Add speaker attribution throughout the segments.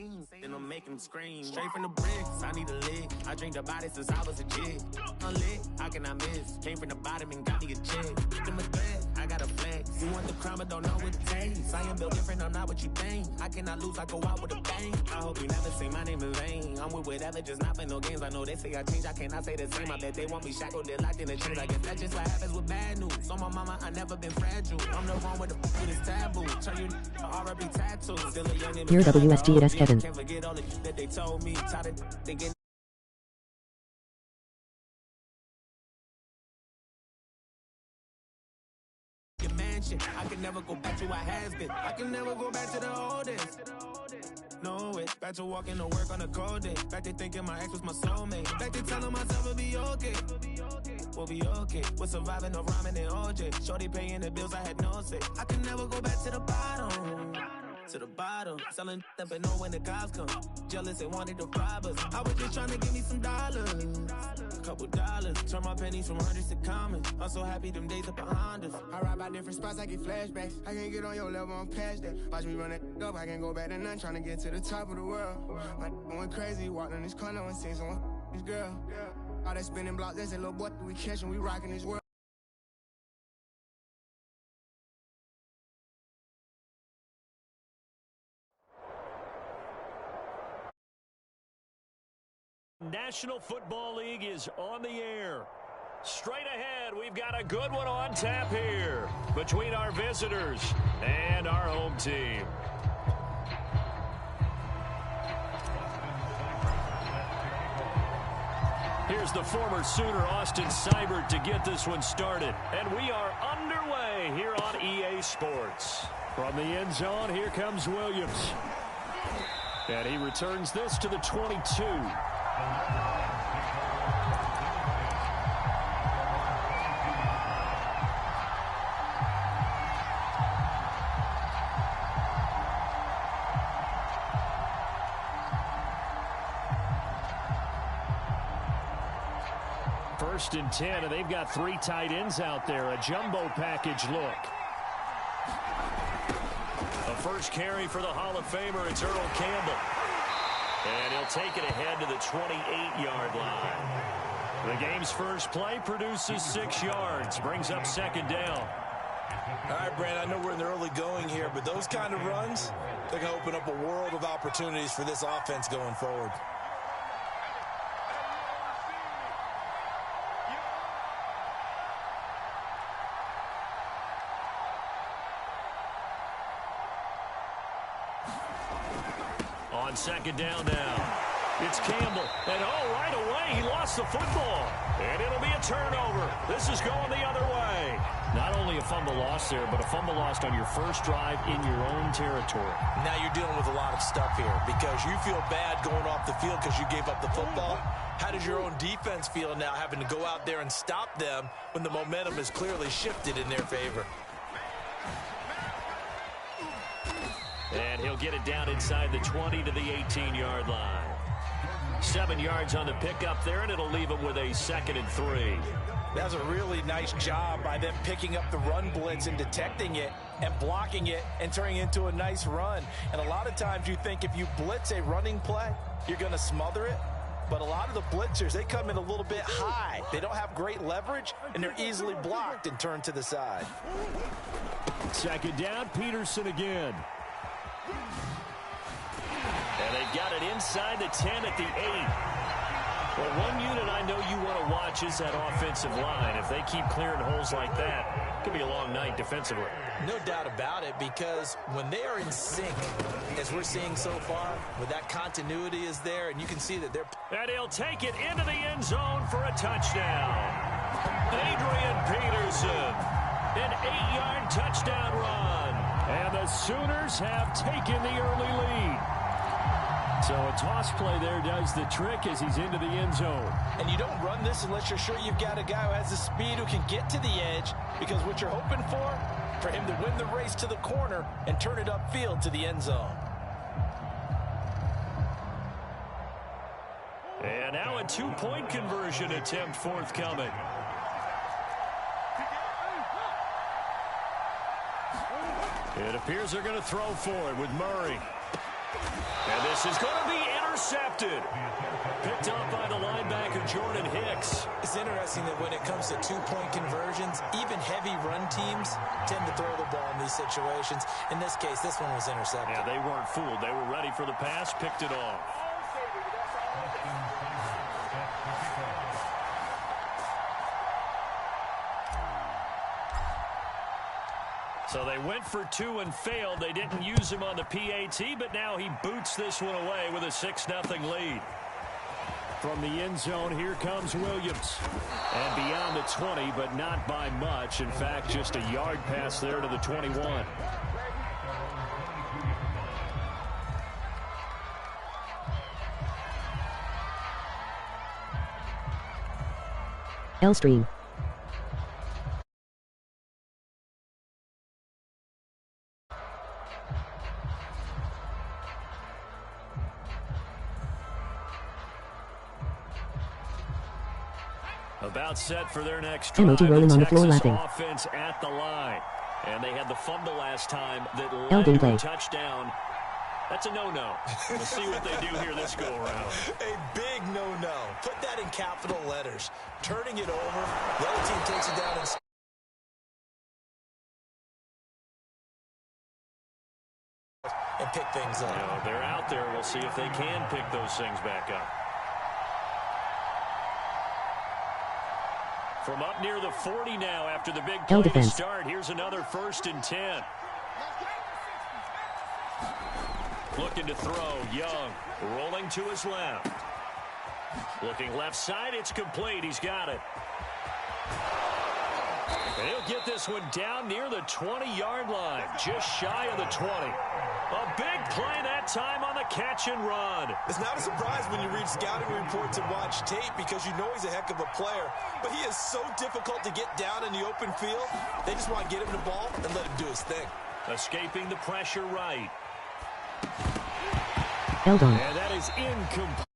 Speaker 1: scenes, then I'm making scream. Straight from the bricks, I need a lick. I drink the body since I was a kid. Unlit, how can I miss? Came from the bottom and got me a check. Them a threat, I got a flex. You want the crown but don't know what it takes. I am built different, I'm not what you think. I cannot lose, I go out with a bang. I hope you never say my name in vain. I'm with whatever, just not for no games. I know they say I change, I cannot say the same. I bet they want me shackled, they're locked in the chains. I guess that's just what happens with bad news. On my mama, I never been fragile. I'm the wrong with the with this taboo. Turn you R.I.P. tattoo. Still a young
Speaker 2: Your WSG at S. Kevin.
Speaker 1: Can't forget all the that they told me. Tired of thinking. I can never go back to what has been. I can never go back to the oldest. No way. Back to walking to work on a cold day. Back to thinking my ex was my soulmate. Back to telling myself it'll be okay. We'll be okay. We're surviving of rhyming and OJ. Shorty paying the bills, I had no say. I can never go back to the bottom. To the bottom, selling up and know when the cops come. Jealous and wanted to rob us. I was just trying to give me some dollars, a couple dollars. Turn my pennies from hundreds to common. I'm so happy them days are behind us. I ride by different spots, I get flashbacks. I can't get on your level, I'm past that. Watch me run it up, I can't go back to none. Trying to get to the top of the world. My went crazy, walked in this corner and seen someone this girl. All that spinning block, that's a little boy we catching, we rocking this world.
Speaker 3: National Football League is on the air. Straight ahead, we've got a good one on tap here between our visitors and our home team. Here's the former Sooner, Austin Seibert, to get this one started. And we are underway here on EA Sports. From the end zone, here comes Williams. And he returns this to the 22. First and 10, and they've got three tight ends out there. A jumbo package look. A first carry for the Hall of Famer. It's Earl Campbell. And he'll take it ahead to the 28-yard line. The game's first play produces 6 yards. Brings up second down.
Speaker 4: All right, Brandon, I know we're in the early going here, but those kind of runs, they're going to open up a world of opportunities for this offense going forward.
Speaker 3: On second down now. It's Campbell. And right away, he lost the football. And it'll be a turnover. This is going the other way. Not only a fumble loss there, but a fumble lost on your first drive in your own territory.
Speaker 4: Now you're dealing with a lot of stuff here because you feel bad going off the field because you gave up the football. How does your own defense feel now having to go out there and stop them when the momentum is clearly shifted in their favor?
Speaker 3: And he'll get it down inside the 20 to the 18-yard line. 7 yards on the pickup there, and it'll leave him with a 2nd and 3.
Speaker 4: That's a really nice job by them picking up the run blitz and detecting it and blocking it and turning it into a nice run. And a lot of times you think if you blitz a running play, you're going to smother it. But a lot of the blitzers, they come in a little bit high. They don't have great leverage, and they're easily blocked and turned to the side.
Speaker 3: Second down, Peterson again. And they've got it inside the 10 at the 8. Well, one unit I know you want to watch is that offensive line. If they keep clearing holes like that, it could be a long night defensively.
Speaker 4: No doubt about it, because when they are in sync, as we're seeing so far, with that continuity is there, and you can see that they're...
Speaker 3: And he'll take it into the end zone for a touchdown. Adrian Peterson, an 8-yard touchdown run. And the Sooners have taken the early lead. So a toss play there does the trick as he's into the end zone.
Speaker 4: And you don't run this unless you're sure you've got a guy who has the speed who can get to the edge, because what you're hoping for him to win the race to the corner and turn it upfield to the end zone.
Speaker 3: And now a 2-point conversion attempt forthcoming. It appears they're going to throw for it with Murray. And this is going to be intercepted. Picked up by the linebacker, Jordan Hicks.
Speaker 4: It's interesting that when it comes to two-point conversions, even heavy run teams tend to throw the ball in these situations. In this case, this one was intercepted.
Speaker 3: Yeah, they weren't fooled. They were ready for the pass, picked it off. So they went for two and failed. They didn't use him on the PAT, but now he boots this one away with a 6-0 lead. From the end zone, here comes Williams. And beyond the 20, but not by much. In fact, just a yard pass there to the 21.
Speaker 2: L-Stream.
Speaker 3: About set for their next drive.
Speaker 2: Emoji rolling on the floor laughing.
Speaker 3: Offense at the line. And they had the fumble last time that led
Speaker 2: Elgin
Speaker 3: to
Speaker 2: play.
Speaker 3: a touchdown. That's a no-no. We'll see what they do here this go-around.
Speaker 4: A big no-no. Put that in capital letters. Turning it over. The other team takes it down and pick things up.
Speaker 3: You know, they're out there. We'll see if they can pick those things back up. From up near the 40 now after the big play to start. Here's another 1st and 10. Looking to throw. Young rolling to his left. Looking left side. It's complete. He's got it. And he'll get this one down near the 20-yard line. Just shy of the 20. A big play that time on the catch and run.
Speaker 4: It's not a surprise when you read scouting reports and watch tape because you know he's a heck of a player. But he is so difficult to get down in the open field. They just want to get him the ball and let him do his thing.
Speaker 3: Escaping the pressure right.
Speaker 2: Eldon.
Speaker 3: And that is incomplete.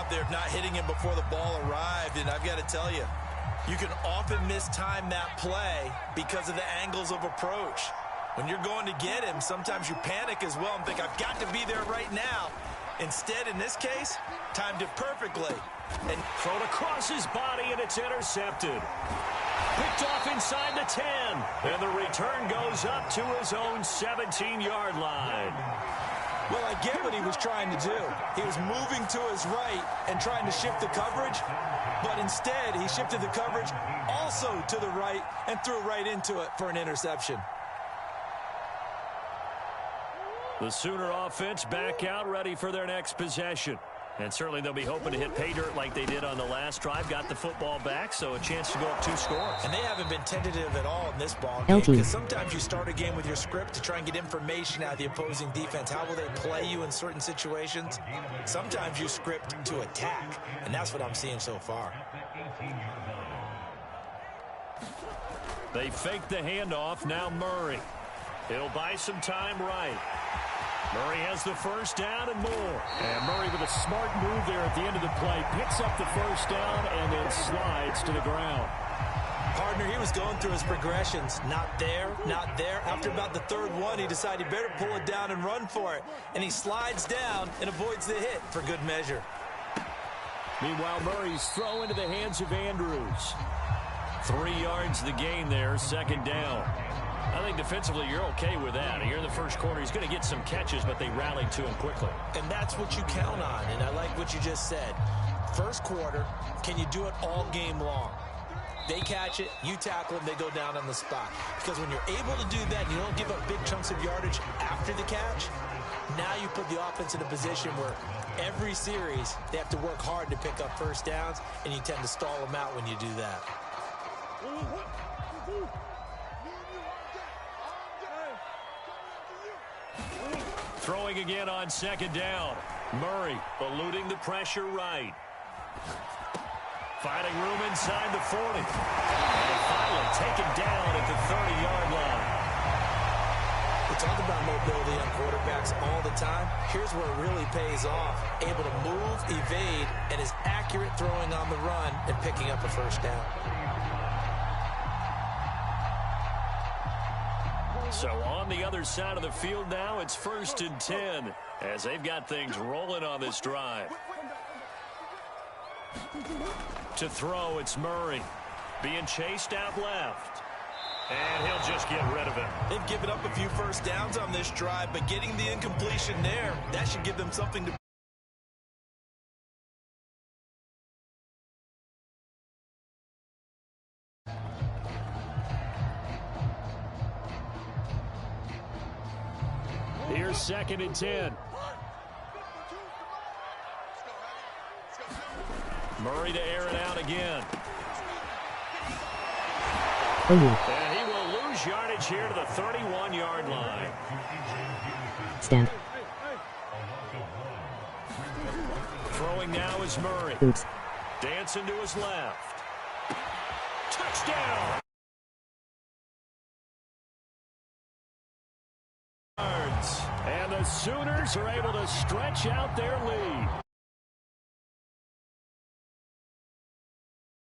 Speaker 4: They're not hitting him before the ball arrived, and I've got to tell you, you can often mistime that play because of the angles of approach. When you're going to get him, sometimes you panic as well and think, I've got to be there right now. Instead, in this case, timed it perfectly.
Speaker 3: And thrown across his body, and it's intercepted. Picked off inside the 10. And the return goes up to his own 17-yard line.
Speaker 4: Well, I get what he was trying to do. He was moving to his right and trying to shift the coverage, but instead he shifted the coverage also to the right and threw right into it for an interception.
Speaker 3: The Sooner offense back out, ready for their next possession. And certainly they'll be hoping to hit pay dirt like they did on the last drive. Got the football back, so a chance to go up 2 scores.
Speaker 4: And they haven't been tentative at all in this ball game. Because sometimes you start a game with your script to try and get information out of the opposing defense. How will they play you in certain situations? Sometimes you script to attack, and that's what I'm seeing so far.
Speaker 3: They fake the handoff. Now Murray. He'll buy some time right. Murray has the first down and more. And Murray with a smart move there at the end of the play. Picks up the first down and then slides to the ground.
Speaker 4: Partner, he was going through his progressions. Not there, not there. After about the 3rd one, he decided he better pull it down and run for it. And he slides down and avoids the hit for good measure.
Speaker 3: Meanwhile, Murray's throw into the hands of Andrews. 3 yards the gain there, 2nd down. I think defensively you're okay with that. Here in the first quarter, he's going to get some catches, but they rallied to him quickly.
Speaker 4: And that's what you count on, and I like what you just said. First quarter, can you do it all game long? They catch it, you tackle them, they go down on the spot. Because when you're able to do that and you don't give up big chunks of yardage after the catch, now you put the offense in a position where every series they have to work hard to pick up first downs, and you tend to stall them out when you do that.
Speaker 3: Throwing again on 2nd down. Murray eluding the pressure right. Finding room inside the 40. And finally taken down at the 30-yard line.
Speaker 4: We talk about mobility on quarterbacks all the time. Here's where it really pays off. Able to move, evade, and is accurate throwing on the run and picking up a first down.
Speaker 3: So on the other side of the field now, it's 1st and 10 as they've got things rolling on this drive. To throw, it's Murray. Being chased out left. And he'll just get rid of it.
Speaker 4: They've given up a few first downs on this drive, but getting the incompletion there, that should give them something to...
Speaker 3: Here's 2nd and 10. Murray to air it out again. And he will lose yardage here to the 31-yard line.
Speaker 2: Stand.
Speaker 3: Throwing now is Murray.
Speaker 2: Oops.
Speaker 3: Dancing to his left. Touchdown! And the Sooners are able to stretch out their lead.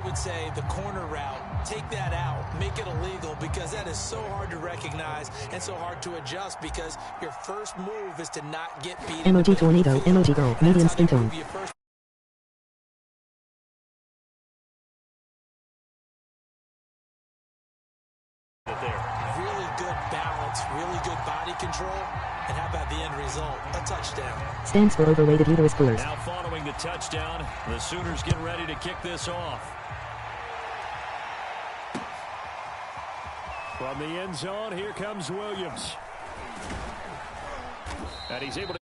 Speaker 4: I would say the corner route, take that out, make it illegal, because that is so hard to recognize and so hard to adjust, because your first move is to not get beat.
Speaker 2: Emoji tornado, emoji girl, medium skin tone.
Speaker 4: Really good balance, really good body control, and how about the end result? A touchdown.
Speaker 2: Stands for overweighted uterus pullers.
Speaker 3: Now following the touchdown, the Sooners get ready to kick this off. From the end zone, here comes Williams. And he's able to...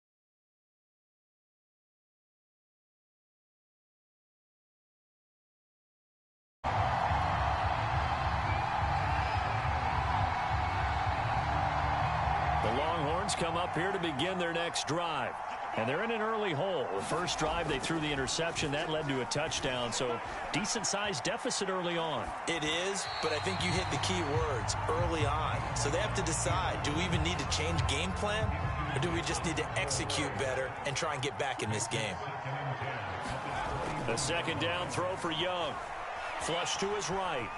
Speaker 3: The Longhorns come up here to begin their next drive. And they're in an early hole. The first drive, they threw the interception. That led to a touchdown. So decent-sized deficit early on.
Speaker 4: It is, but I think you hit the key words, early on. So they have to decide, do we even need to change game plan? Or do we just need to execute better and try and get back in this game?
Speaker 3: The 2nd down throw for Young. Flush to his right.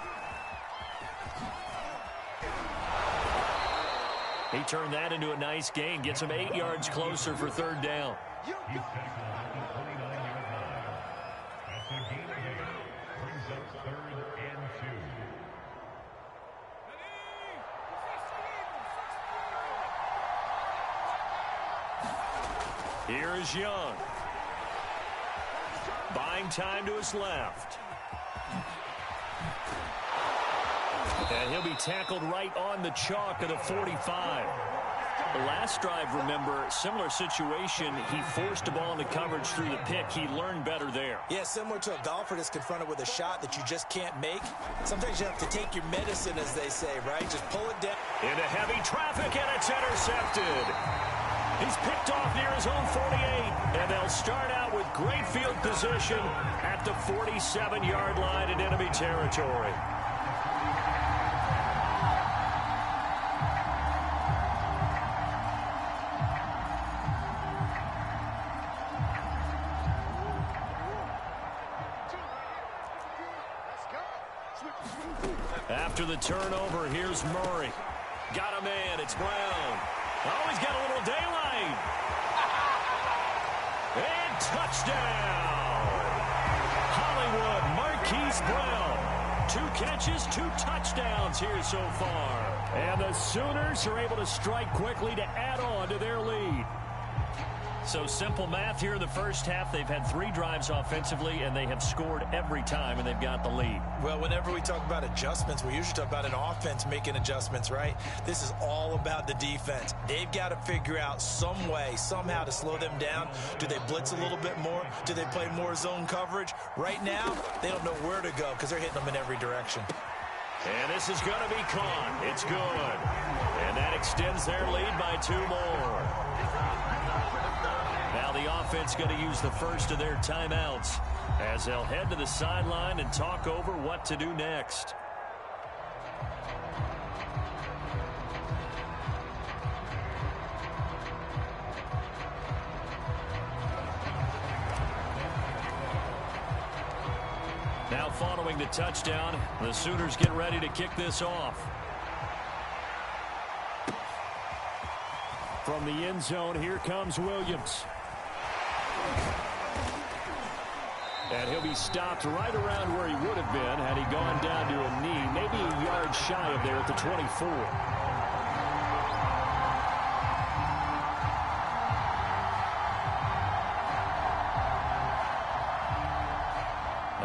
Speaker 3: He turned that into a nice gain. Gets him 8 yards closer for 3rd down. Here is Young. Buying time to his left. And he'll be tackled right on the chalk of the 45. The last drive, remember, similar situation. He forced the ball into coverage through the pick. He learned better there.
Speaker 4: Yeah, similar to a golfer that's confronted with a shot that you just can't make. Sometimes you have to take your medicine, as they say, right? Just pull it down.
Speaker 3: Into heavy traffic, and it's intercepted. He's picked off near his own 48, and they'll start out with great field position at the 47-yard line in enemy territory. After the turnover, here's Murray. Got a man, it's Brown. Oh, he's got a little daylight. And touchdown. Hollywood Marquise Brown. 2 catches, 2 touchdowns here so far. And the Sooners are able to strike quickly to add on to their lead. So simple math here in the first half. They've had 3 drives offensively, and they have scored every time, and they've got the lead.
Speaker 4: Well, whenever we talk about adjustments, we usually talk about an offense making adjustments, right? This is all about the defense. They've got to figure out some way, somehow to slow them down. Do they blitz a little bit more? Do they play more zone coverage? Right now, they don't know where to go because they're hitting them in every direction.
Speaker 3: And this is going to be caught. It's good. And that extends their lead by 2 more. Now the offense going to use the first of their timeouts as they'll head to the sideline and talk over what to do next. Now following the touchdown, the Sooners get ready to kick this off. From the end zone, here comes Williams. And he'll be stopped right around where he would have been had he gone down to a knee, maybe a yard shy of there at the 24.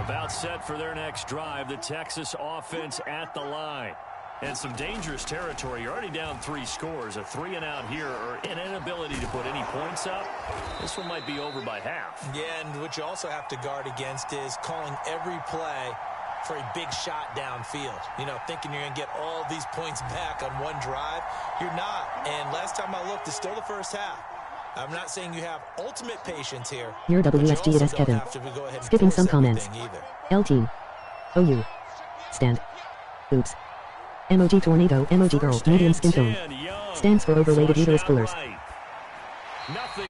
Speaker 3: About set for their next drive, the Texas offense at the line. And some dangerous territory. You're already down 3 scores. A 3-and-out here or an inability to put any points up. This one might be over by half.
Speaker 4: Yeah, and what you also have to guard against is calling every play for a big shot downfield. You know, thinking you're going to get all these points back on one drive. You're not. And last time I looked, it's still the first half. I'm not saying you have ultimate patience here.
Speaker 2: Your WSG it is Kevin. Skipping some comments. L team. OU. Stand. Oops. Emoji tornado, emoji girl, medium skin tone. Stands for overrated uterus pullers.
Speaker 3: Nothing.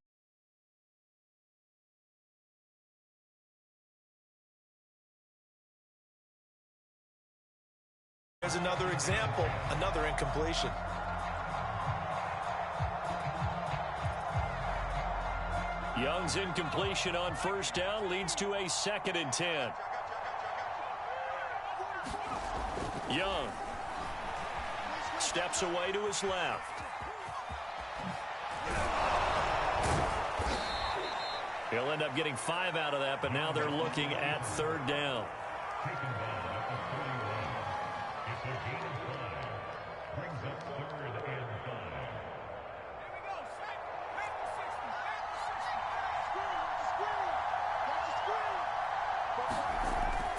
Speaker 4: There's another example, another incompletion.
Speaker 3: Young's incompletion on first down leads to a 2nd and 10. Young steps away to his left. He'll end up getting 5 out of that, but now they're looking at 3rd down.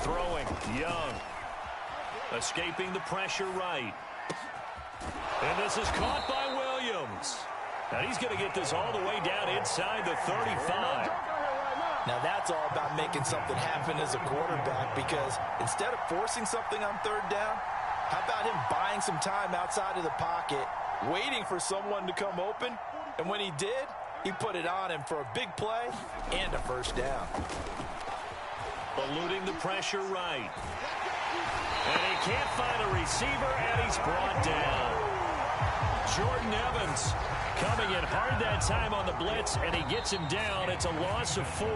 Speaker 3: Throwing, Young. Escaping the pressure right. And this is caught by Williams. And he's going to get this all the way down inside the 35.
Speaker 4: Now that's all about making something happen as a quarterback, because instead of forcing something on 3rd down, how about him buying some time outside of the pocket, waiting for someone to come open, and when he did, he put it on him for a big play and a 1st down.
Speaker 3: Eluding the pressure right. And he can't find a receiver, and he's brought down. Jordan Evans coming in hard that time on the blitz, and he gets him down. It's a loss of 4.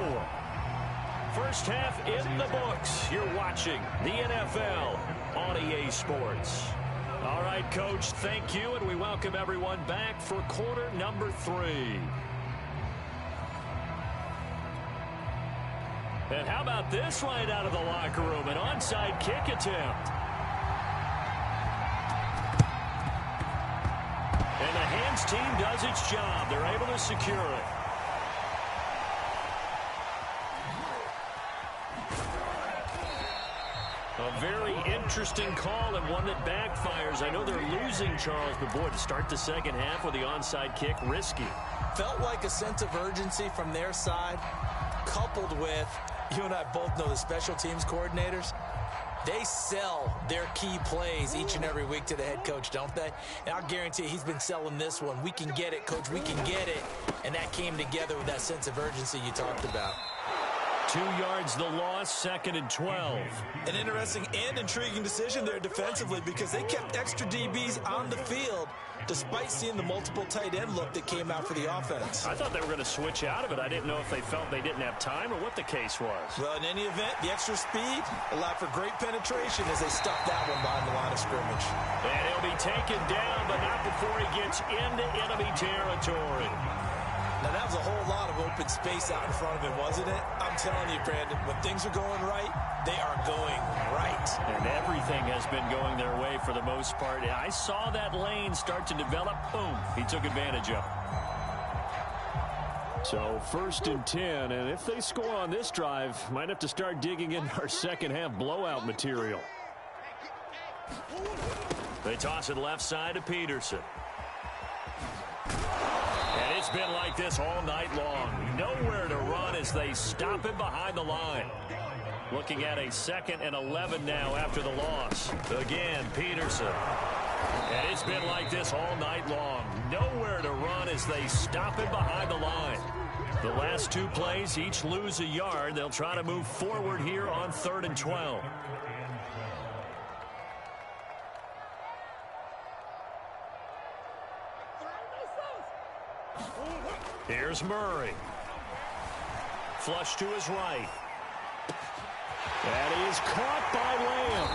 Speaker 3: First half in the books. You're watching the NFL on EA Sports. All right, Coach, thank you, and we welcome everyone back for quarter number 3. And how about this right out of the locker room? An onside kick attempt. And the hands team does its job. They're able to secure it. A very interesting call and one that backfires. I know they're losing, Charles, but boy, to start the second half with the onside kick, risky.
Speaker 4: Felt like a sense of urgency from their side, coupled with, you and I both know the special teams coordinators, they sell their key plays each and every week to the head coach, don't they? And I'll guarantee he's been selling this one. We can get it, Coach. We can get it. And that came together with that sense of urgency you talked about.
Speaker 3: 2 yards the loss, 2nd and 12.
Speaker 4: An interesting and intriguing decision there defensively, because they kept extra DBs on the field despite seeing the multiple tight end look that came out for the offense.
Speaker 3: I thought they were going to switch out of it. I didn't know if they felt they didn't have time or what the case was.
Speaker 4: Well, in any event, the extra speed allowed for great penetration as they stuffed that one behind the line of scrimmage.
Speaker 3: And he'll be taken down, but not before he gets into enemy territory.
Speaker 4: Now, that was a whole lot of open space out in front of him, wasn't it? I'm telling you, Brandon, when things are going right, they are going right.
Speaker 3: And everything has been going their way for the most part. I saw that lane start to develop. Boom. He took advantage of it. So 1st and 10, and if they score on this drive, might have to start digging in our second half blowout material. They toss it left side to Peterson. And it's been like this all night long. Nowhere to run as they stop him behind the line. Looking at a 2nd and 11 now after the loss. Again, Peterson. And it's been like this all night long. Nowhere to run as they stop him behind the line. The last 2 plays each lose a yard. They'll try to move forward here on 3rd and 12. Here's Murray. Flush to his right. And he is caught by Lamb.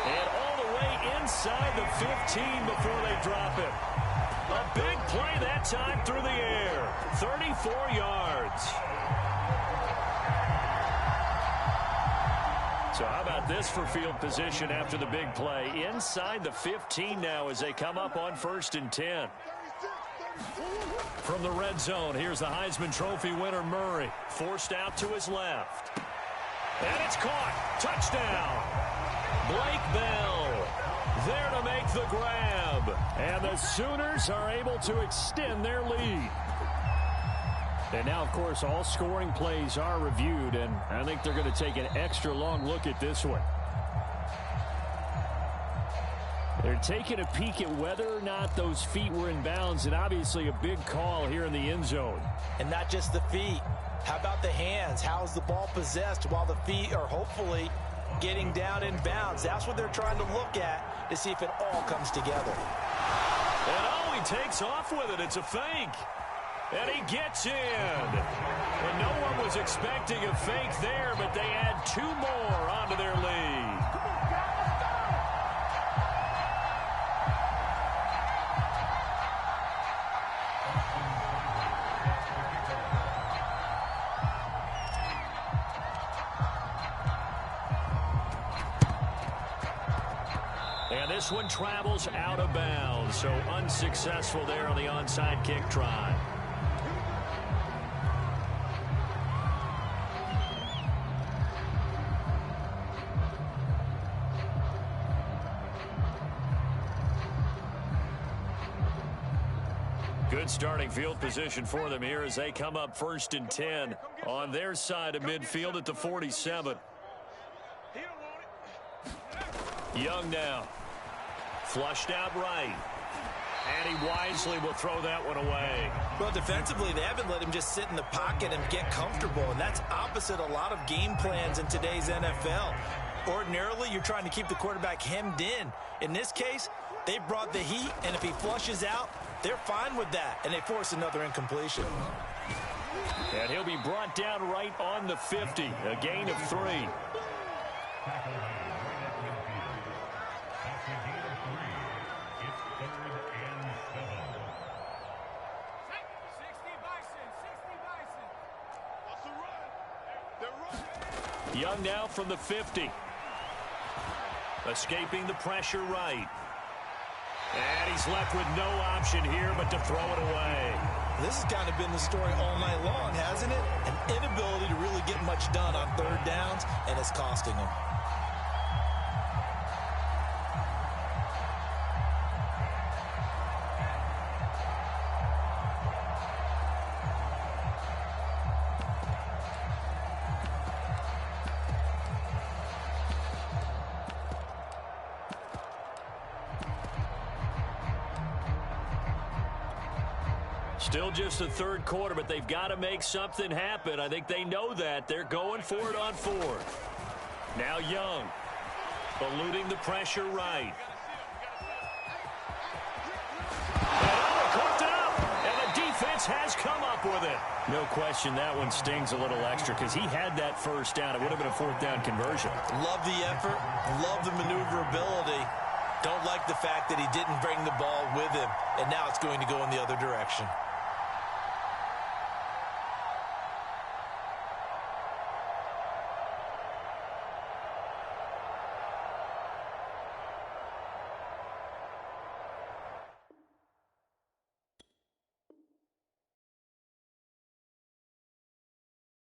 Speaker 3: And all the way inside the 15 before they drop it. A big play that time through the air. 34 yards. So how about this for field position after the big play? Inside the 15 now as they come up on 1st and 10. From the red zone, here's the Heisman Trophy winner Murray. Forced out to his left. And it's caught. Touchdown. Blake Bell there to make the grab. And the Sooners are able to extend their lead. And now, of course, all scoring plays are reviewed, and I think they're going to take an extra long look at this one. They're taking a peek at whether or not those feet were in bounds, and obviously a big call here in the end zone.
Speaker 4: And not just the feet. How about the hands? How is the ball possessed while the feet are hopefully getting down in bounds? That's what they're trying to look at to see if it all comes together.
Speaker 3: And oh, he takes off with it. It's a fake. And he gets in. And no one was expecting a fake there, but they add 2 more onto their lead. And this one travels out of bounds, so unsuccessful there on the onside kick try. Good starting field position for them here as they come up 1st and 10 on their side of midfield at the 47. Young now. Flushed out right. And he wisely will throw that one away.
Speaker 4: Well, defensively, they haven't let him just sit in the pocket and get comfortable, and that's opposite a lot of game plans in today's NFL. Ordinarily, you're trying to keep the quarterback hemmed in. In this case, they brought the heat, and if he flushes out, they're fine with that, and they force another incompletion.
Speaker 3: And he'll be brought down right on the 50, a gain of 3. Young now from the 50. Escaping the pressure right. And he's left with no option here but to throw it away.
Speaker 4: This has kind of been the story all night long, hasn't it? An inability to really get much done on 3rd downs, and it's costing them.
Speaker 3: Still just the 3rd quarter, but they've got to make something happen. I think they know that. They're going for it on 4th. Now Young, eluding the pressure right. And cooked it up, and the defense has come up with it. No question that one stings a little extra because he had that 1st down. It would have been a 4th down conversion.
Speaker 4: Love the effort, love the maneuverability. Don't like the fact that he didn't bring the ball with him, and now it's going to go in the other direction.